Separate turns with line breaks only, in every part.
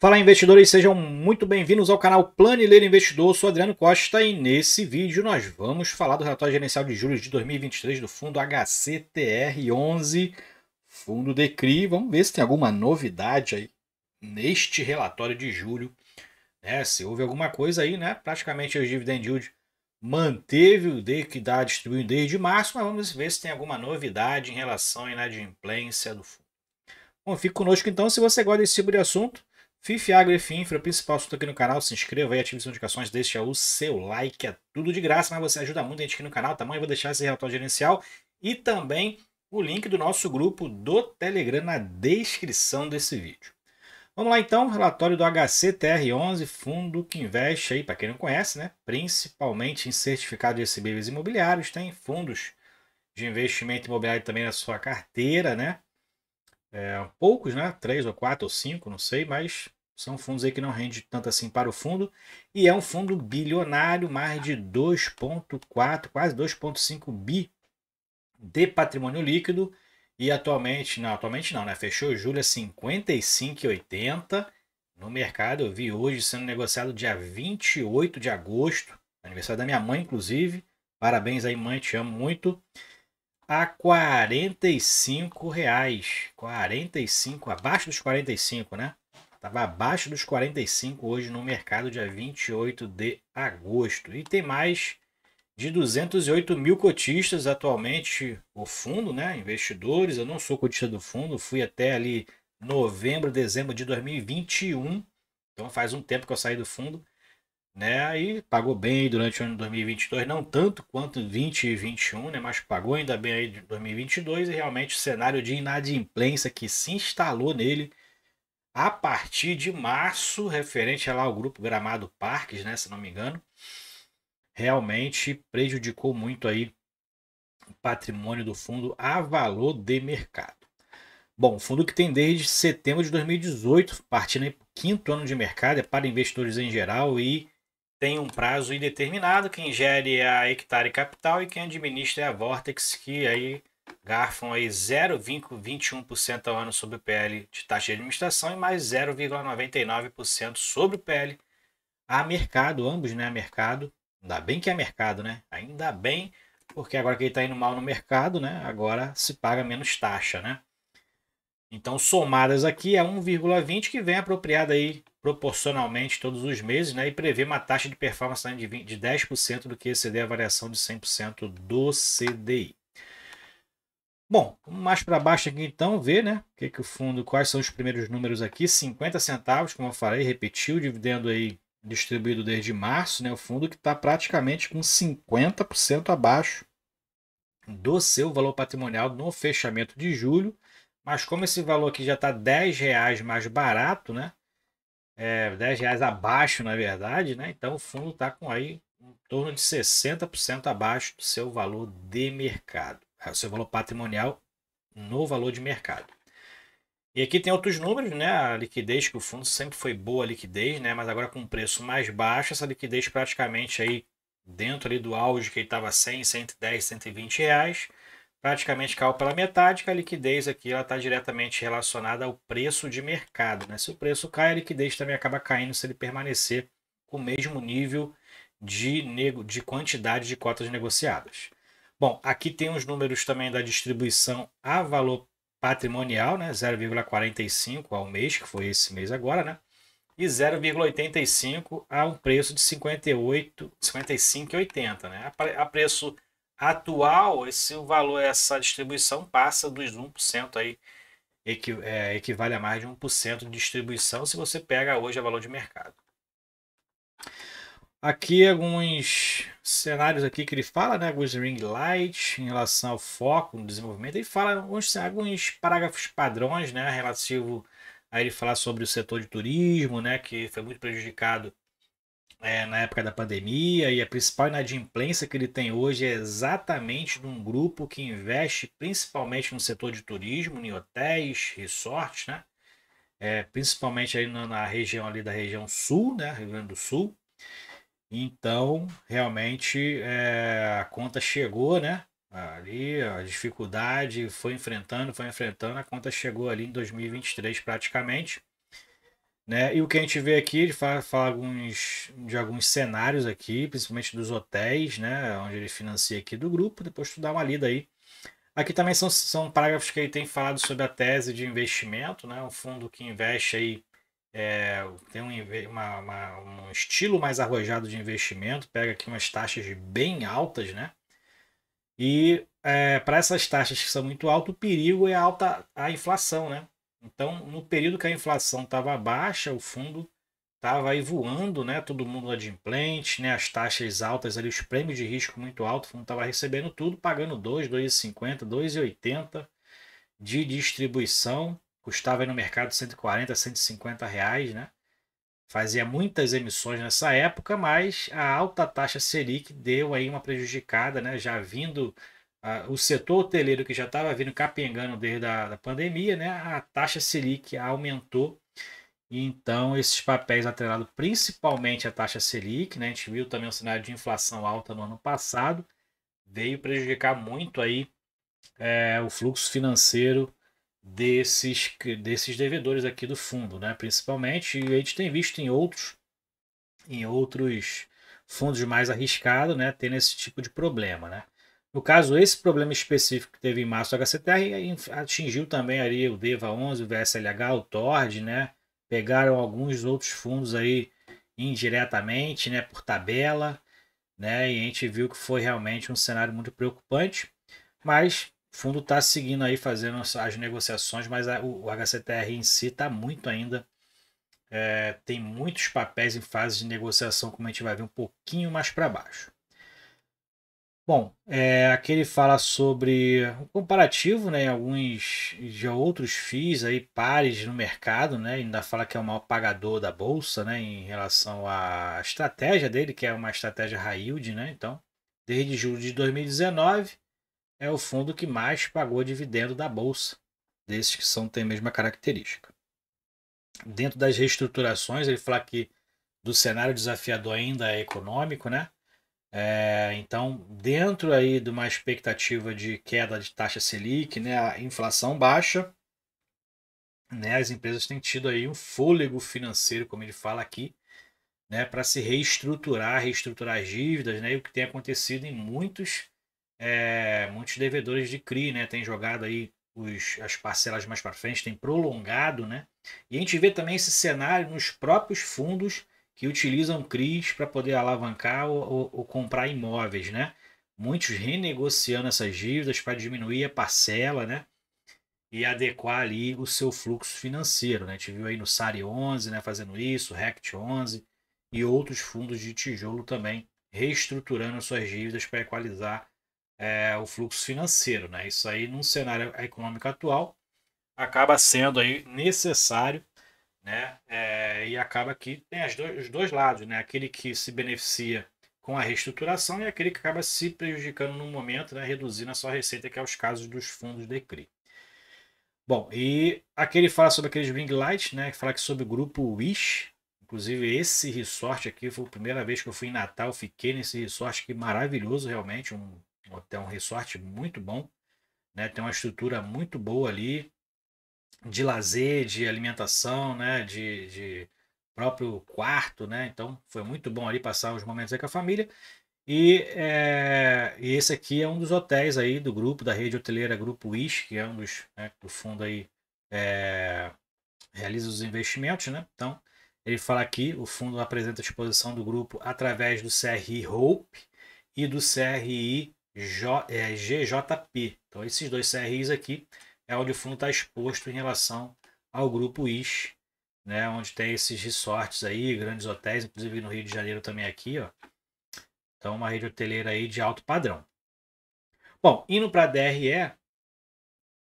Fala, investidores, sejam muito bem-vindos ao canal Plano e Ler Investidor. Eu sou Adriano Costa e nesse vídeo nós vamos falar do relatório gerencial de juros de 2023 do fundo HCTR11, fundo DECRI. Vamos ver se tem alguma novidade aí neste relatório de julho, né? Se houve alguma coisa aí, né? Praticamente o dividend yield manteve o D que dá distribuindo desde março, mas vamos ver se tem alguma novidade em relação à inadimplência do fundo. Bom, fique conosco então se você gosta desse tipo de assunto. FIF, Agro e FINFRA, o principal assunto aqui no canal. Se inscreva aí, ative as notificações, deixa o seu like, é tudo de graça, mas você ajuda muito a gente aqui no canal. Também eu vou deixar esse relatório gerencial e também o link do nosso grupo do Telegram na descrição desse vídeo. Vamos lá então, relatório do HCTR11, fundo que investe aí, para quem não conhece, né? Principalmente em certificados de recebíveis imobiliários, tem fundos de investimento imobiliário também na sua carteira, né? Poucos, né? 3 ou 4 ou 5, não sei, mas são fundos aí que não rendem tanto assim para o fundo. E é um fundo bilionário, mais de 2,4, quase 2,5 bi de patrimônio líquido. E atualmente não, né? Fechou julho a 55,80 no mercado. Eu vi hoje sendo negociado dia 28 de agosto, aniversário da minha mãe, inclusive. Parabéns aí, mãe, te amo muito. A R$ 45. 45, abaixo dos 45, né? Estava abaixo dos 45 hoje no mercado, dia 28 de agosto. E tem mais de 208 mil cotistas atualmente, o fundo, né? Investidores. Eu não sou cotista do fundo, fui até ali novembro, dezembro de 2021. Então faz um tempo que eu saí do fundo, né? E pagou bem durante o ano de 2022, não tanto quanto 20 e 21, né? Mas pagou ainda bem aí de 2022 e realmente o cenário de inadimplência que se instalou nele a partir de março, referente a lá ao grupo Gramado Parques, né? Se não me engano, realmente prejudicou muito aí o patrimônio do fundo a valor de mercado. Bom, fundo que tem desde setembro de 2018, partindo aí para o quinto ano de mercado, é para investidores em geral e tem um prazo indeterminado. Quem gere é a Hectare Capital e quem administra é a Vortex, que aí garfam aí 0,21% ao ano sobre o PL de taxa de administração e mais 0,99% sobre o PL a mercado, ambos, né, a mercado. Ainda bem que é mercado, né? Ainda bem, porque agora que ele está indo mal no mercado, né, agora se paga menos taxa, né? Então, somadas aqui é 1,20 que vem apropriada aí proporcionalmente todos os meses, né? E prevê uma taxa de performance de 10% do que exceder a variação de 100% do CDI. Bom, mais para baixo aqui então, ver, né? Que o fundo, quais são os primeiros números aqui? 50 centavos, como eu falei, repetiu o dividendo aí distribuído desde março, né? O fundo que está praticamente com 50% abaixo do seu valor patrimonial no fechamento de julho. Mas como esse valor aqui já está R$ 10 mais barato, né? R$ 10 abaixo, na verdade, né? Então o fundo está com aí em torno de 60% abaixo do seu valor de mercado. O seu valor patrimonial no valor de mercado. E aqui tem outros números, né? A liquidez que o fundo sempre foi boa a liquidez, né? Mas agora com um preço mais baixo, essa liquidez praticamente aí dentro ali do auge que ele estava 100, 110, R$ 120, praticamente caiu pela metade, que a liquidez aqui está diretamente relacionada ao preço de mercado, né? Se o preço cai, a liquidez também acaba caindo se ele permanecer com o mesmo nível de quantidade de cotas negociadas. Bom, aqui tem os números também da distribuição a valor patrimonial, né? 0,45 ao mês, que foi esse mês agora, né? E 0,85 a um preço de 55,80, né? A preço atual, o valor, essa distribuição passa dos 1% aí, equivale a mais de 1% de distribuição se você pega hoje a valor de mercado. Aqui alguns cenários aqui que ele fala, né? Alguns ring light em relação ao foco no desenvolvimento. Ele fala alguns parágrafos padrões, né? Relativo a ele falar sobre o setor de turismo, né? Que foi muito prejudicado na época da pandemia, e a principal inadimplência que ele tem hoje é exatamente de um grupo que investe principalmente no setor de turismo, em hotéis, resorts, né? Principalmente aí na região ali da região sul, né? Rio Grande do Sul. Então, realmente, a conta chegou, né? Ali, a dificuldade foi enfrentando, a conta chegou ali em 2023 praticamente. né? E o que a gente vê aqui, ele fala de alguns cenários aqui, principalmente dos hotéis, né? Onde ele financia aqui do grupo, depois tu dá uma lida aí. Aqui também são parágrafos que ele tem falado sobre a tese de investimento, né? Um fundo que investe aí, tem um estilo mais arrojado de investimento, pega aqui umas taxas bem altas, né? E para essas taxas que são muito altas, o perigo é a inflação, né? Então, no período que a inflação estava baixa, o fundo estava aí voando, né? Todo mundo adimplente, né? As taxas altas ali, os prêmios de risco muito altos, o fundo estava recebendo tudo, pagando 2,50, 2,80 de distribuição, custava aí no mercado 140, 150 reais, né? Fazia muitas emissões nessa época, mas a alta taxa Selic deu aí uma prejudicada, né? Já vindo o setor hoteleiro que já estava vindo capengando desde a da pandemia, né? A taxa Selic aumentou e então esses papéis atrelados principalmente à taxa Selic, né? A gente viu também um cenário de inflação alta no ano passado, veio prejudicar muito aí o fluxo financeiro desses devedores aqui do fundo, né? Principalmente, e a gente tem visto em outros fundos mais arriscados, né? Tendo esse tipo de problema, né? No caso, esse problema específico que teve em março do HCTR atingiu também ali o DEVA11, o VSLH, o TORD, né? Pegaram alguns outros fundos aí indiretamente, né? Por tabela, né? E a gente viu que foi realmente um cenário muito preocupante, mas o fundo está seguindo aí fazendo as negociações, mas o HCTR em si está muito ainda, tem muitos papéis em fase de negociação, como a gente vai ver um pouquinho mais para baixo. Bom, aqui ele fala sobre o comparativo, né, alguns de outros FIIs aí, pares no mercado, né, ainda fala que é o maior pagador da bolsa, né, em relação à estratégia dele, que é uma estratégia high yield, né, então, desde julho de 2019, é o fundo que mais pagou dividendo da bolsa, desses que tem a mesma característica. Dentro das reestruturações, ele fala que do cenário desafiador ainda é econômico, né? Então, dentro aí de uma expectativa de queda de taxa Selic, né, a inflação baixa, né, as empresas têm tido aí um fôlego financeiro, como ele fala aqui, né, para se reestruturar as dívidas, né, e o que tem acontecido em muitos devedores de CRI, né, tem jogado aí as parcelas mais para frente, tem prolongado, né, e a gente vê também esse cenário nos próprios fundos que utilizam CRIs para poder alavancar ou comprar imóveis, né, muitos renegociando essas dívidas para diminuir a parcela, né, e adequar ali o seu fluxo financeiro, né, a gente viu aí no SARI 11, né, fazendo isso, RECT 11 e outros fundos de tijolo também reestruturando suas dívidas para equalizar o fluxo financeiro, né? Isso aí, num cenário econômico atual, acaba sendo aí necessário, né? E acaba que tem os dois lados, né? Aquele que se beneficia com a reestruturação e aquele que acaba se prejudicando no momento, né? Reduzindo a sua receita, que é os casos dos fundos de CRI. Bom, e aqui ele fala sobre aqueles ring lights, né? Fala que sobre o grupo Wish. Inclusive, esse resort aqui foi a primeira vez que eu fui em Natal, fiquei nesse resort aqui maravilhoso, realmente. Um hotel, um resort muito bom, né? Tem uma estrutura muito boa ali, de lazer, de alimentação, né? De próprio quarto, né? Então foi muito bom ali passar os momentos aí com a família. E esse aqui é um dos hotéis aí do grupo, da rede hoteleira Grupo Wish, que é um dos, né, que o fundo aí é, realiza os investimentos, né? Então, ele fala aqui, o fundo apresenta a exposição do grupo através do CRI Hope e do CRI GJP. Então, esses dois CRIs aqui é onde o fundo está exposto em relação ao grupo Wish, né? Onde tem esses resorts aí, grandes hotéis, inclusive no Rio de Janeiro também aqui, ó. Então, uma rede hoteleira aí de alto padrão. Bom, indo para a DRE,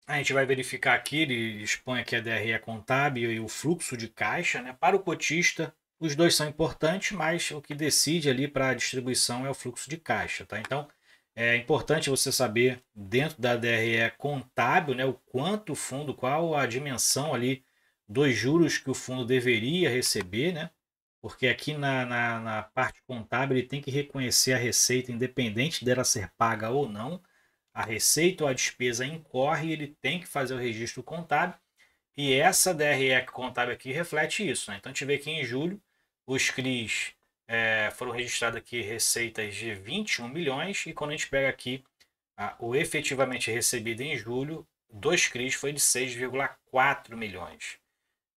a gente vai verificar aqui, ele expõe aqui a DRE contábil e o fluxo de caixa, né? Para o cotista, os dois são importantes, mas o que decide ali para a distribuição é o fluxo de caixa, tá? Então, é importante você saber dentro da DRE contábil, né, o quanto o fundo, qual a dimensão ali dos juros que o fundo deveria receber, né? Porque aqui na parte contábil ele tem que reconhecer a receita, independente dela ser paga ou não. A receita ou a despesa incorre e ele tem que fazer o registro contábil. E essa DRE contábil aqui reflete isso, né? Então a gente vê que em julho os CRIs foram registrados aqui receitas de 21 milhões e quando a gente pega aqui o efetivamente recebido em julho dos CRIs foi de 6,4 milhões.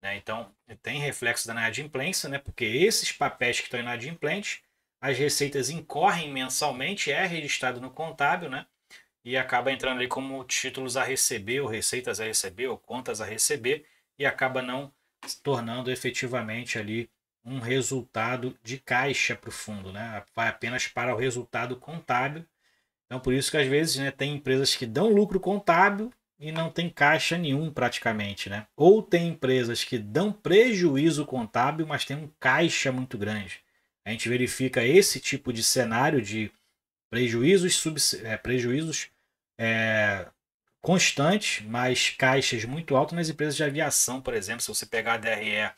Né? Então tem reflexo da inadimplência, né? Porque esses papéis que estão inadimplentes, as receitas incorrem mensalmente, é registrado no contábil, né? E acaba entrando ali como títulos a receber, ou receitas a receber, ou contas a receber, e acaba não se tornando efetivamente ali um resultado de caixa para o fundo, né? Vai apenas para o resultado contábil. Então, por isso que às vezes, né, tem empresas que dão lucro contábil e não tem caixa nenhum praticamente, né? Ou tem empresas que dão prejuízo contábil, mas tem um caixa muito grande. A gente verifica esse tipo de cenário de prejuízos constantes, mas caixas muito altas nas empresas de aviação, por exemplo. Se você pegar a DRE,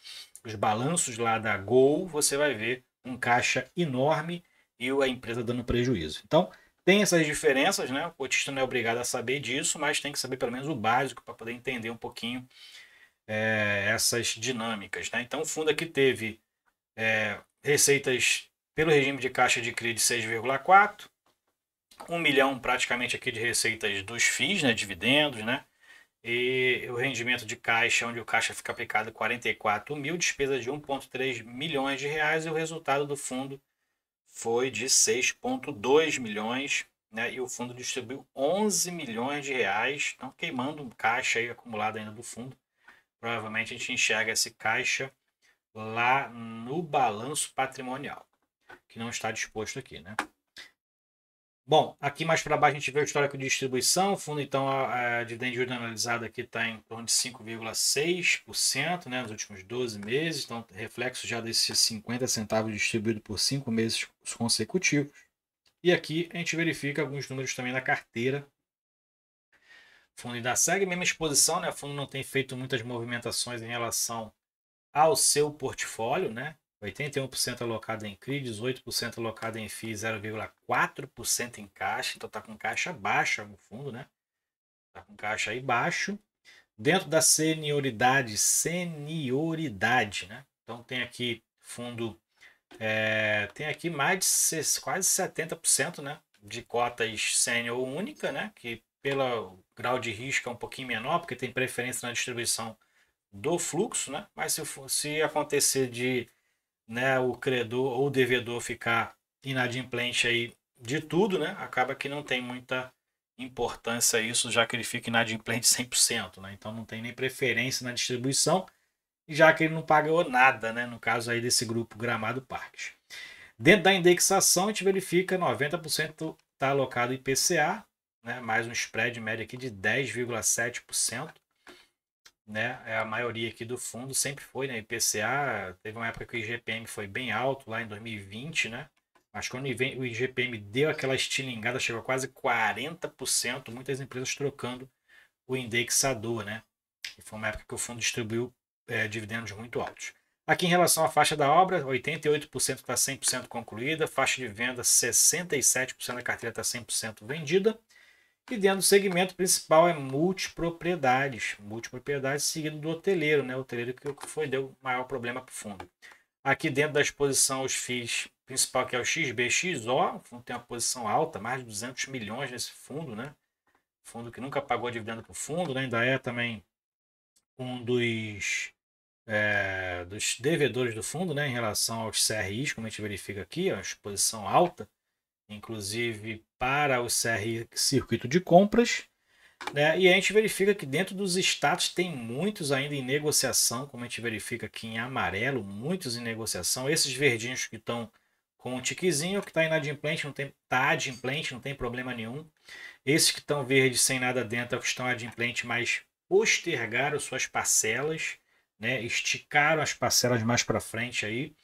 os balanços lá da Gol, você vai ver um caixa enorme e a empresa dando prejuízo. Então, tem essas diferenças, né? O cotista não é obrigado a saber disso, mas tem que saber pelo menos o básico para poder entender um pouquinho essas dinâmicas. Né? Então, o fundo aqui teve receitas pelo regime de caixa de CRI de 6,4, 1 milhão praticamente aqui de receitas dos FIIs, né, dividendos, né? E o rendimento de caixa, onde o caixa fica aplicado 44 mil, despesa de 1,3 milhões de reais, e o resultado do fundo foi de 6,2 milhões, né? E o fundo distribuiu 11 milhões de reais, então queimando um caixa aí acumulado ainda do fundo. Provavelmente a gente enxerga esse caixa lá no balanço patrimonial, que não está disposto aqui, né? Bom, aqui mais para baixo a gente vê o histórico de distribuição. O fundo, então, a dividend yield analisada aqui está em torno de 5,6%, né, nos últimos 12 meses. Então, reflexo já desses 50 centavos distribuído por 5 meses consecutivos. E aqui a gente verifica alguns números também da carteira. O fundo ainda segue a mesma exposição, né? O fundo não tem feito muitas movimentações em relação ao seu portfólio, né? 81% alocado em CRI, 18% alocado em FII, 0,4% em caixa. Então está com caixa baixa no fundo, né? Está com caixa aí baixo. Dentro da senioridade, né? Então tem aqui fundo, tem aqui mais de quase 70%, né? De cotas sênior única, né? Que pelo grau de risco é um pouquinho menor, porque tem preferência na distribuição do fluxo, né? Mas se acontecer de, né, o credor ou o devedor ficar inadimplente aí de tudo, né, acaba que não tem muita importância isso, já que ele fica inadimplente 100%, né? Então não tem nem preferência na distribuição, já que ele não pagou nada, né, no caso aí desse grupo Gramado Parques. Dentro da indexação, a gente verifica 90% está alocado em IPCA, né, mais um spread médio aqui de 10,7%. Né? É a maioria aqui do fundo sempre foi, né? IPCA, teve uma época que o IGPM foi bem alto lá em 2020, né? Mas quando o IGPM deu aquela estilingada, chegou a quase 40%, muitas empresas trocando o indexador, né? E foi uma época que o fundo distribuiu dividendos muito altos. Aqui em relação à faixa da obra, 88% está 100% concluída, faixa de venda 67% da carteira está 100% vendida. E dentro do segmento principal é multipropriedades. Multipropriedades seguido do hoteleiro, né? O hoteleiro que deu maior problema para o fundo. Aqui dentro da exposição, os FIIs principal, que é o XBXO, o fundo tem uma posição alta, mais de 200 milhões nesse fundo, né? Fundo que nunca pagou dividendo para o fundo, né? Ainda é também um dos devedores do fundo, né? Em relação aos CRIs, como a gente verifica aqui, a exposição alta, inclusive para o CRI circuito de compras, né? E a gente verifica que dentro dos status tem muitos ainda em negociação, como a gente verifica aqui em amarelo, muitos em negociação. Esses verdinhos que estão com um tiquezinho, que está inadimplente, tá adimplente, não tem problema nenhum. Esses que estão verdes sem nada dentro é o que estão adimplente, mas postergaram suas parcelas, né? Esticaram as parcelas mais para frente aí.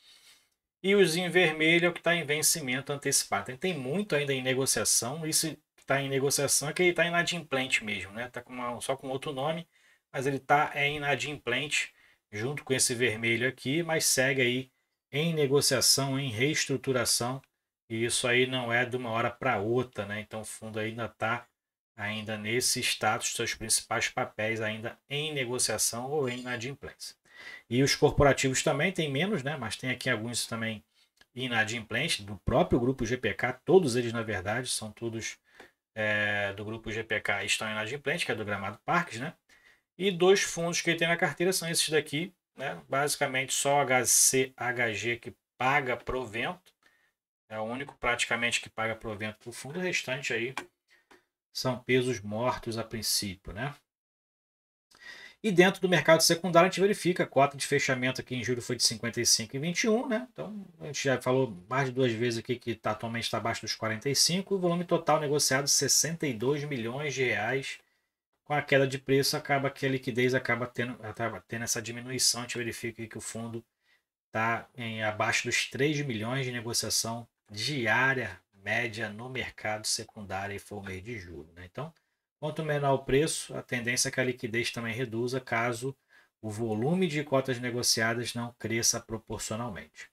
E os em vermelho é o que está em vencimento antecipado. Então, tem muito ainda em negociação. Isso que está em negociação é que ele está inadimplente mesmo, né? Está só com outro nome, mas ele está inadimplente junto com esse vermelho aqui, mas segue aí em negociação, em reestruturação. E isso aí não é de uma hora para outra, né? Então o fundo ainda está ainda nesse status, seus principais papéis ainda em negociação ou em inadimplência. E os corporativos também tem menos, né? Mas tem aqui alguns também inadimplentes do próprio grupo GPK, todos eles na verdade são todos do grupo GPK estão inadimplentes, que é do Gramado Parques, né? E 2 fundos que ele tem na carteira são esses daqui, né? Basicamente só HCHG que paga provento, é o único praticamente que paga provento para o fundo, o restante aí são pesos mortos a princípio, né? E dentro do mercado secundário a gente verifica a cota de fechamento aqui em julho foi de 55,21, né? Então a gente já falou mais de 2 vezes aqui que atualmente está abaixo dos 45, o volume total negociado 62 milhões de reais. Com a queda de preço acaba que a liquidez acaba tendo essa diminuição. A gente verifica que o fundo está abaixo dos 3 milhões de negociação diária média no mercado secundário e for o mês de julho, né? Então, quanto menor o preço, a tendência é que a liquidez também reduza caso o volume de cotas negociadas não cresça proporcionalmente.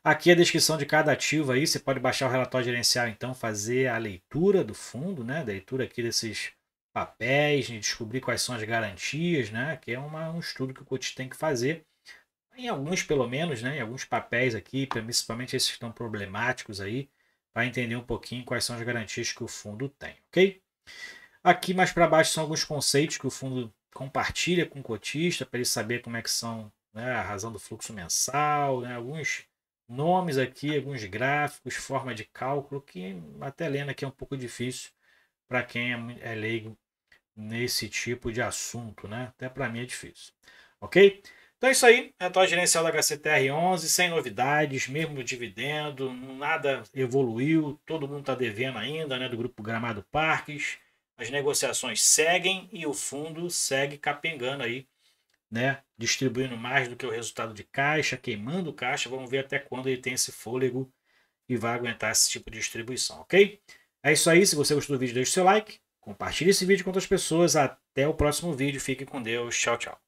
Aqui a descrição de cada ativo aí, você pode baixar o relatório gerencial, então fazer a leitura do fundo, né? A leitura aqui desses papéis, descobrir quais são as garantias, né? Que é um estudo que o coach tem que fazer. Em alguns, pelo menos, né? Em alguns papéis aqui, principalmente esses que estão problemáticos aí, para entender um pouquinho quais são as garantias que o fundo tem, ok? Aqui mais para baixo são alguns conceitos que o fundo compartilha com o cotista para ele saber como é que são, né, a razão do fluxo mensal, né, alguns nomes aqui, alguns gráficos, forma de cálculo, que até lendo aqui é um pouco difícil para quem é leigo nesse tipo de assunto, né? Até para mim é difícil, ok? Então é isso aí, relatório gerencial da HCTR11, sem novidades, mesmo no dividendo, nada evoluiu, todo mundo está devendo ainda, né, do grupo Gramado Parques, as negociações seguem e o fundo segue capengando aí, né, distribuindo mais do que o resultado de caixa, queimando caixa, vamos ver até quando ele tem esse fôlego e vai aguentar esse tipo de distribuição, ok? É isso aí, se você gostou do vídeo, deixe seu like, compartilhe esse vídeo com outras pessoas, até o próximo vídeo, fique com Deus, tchau, tchau.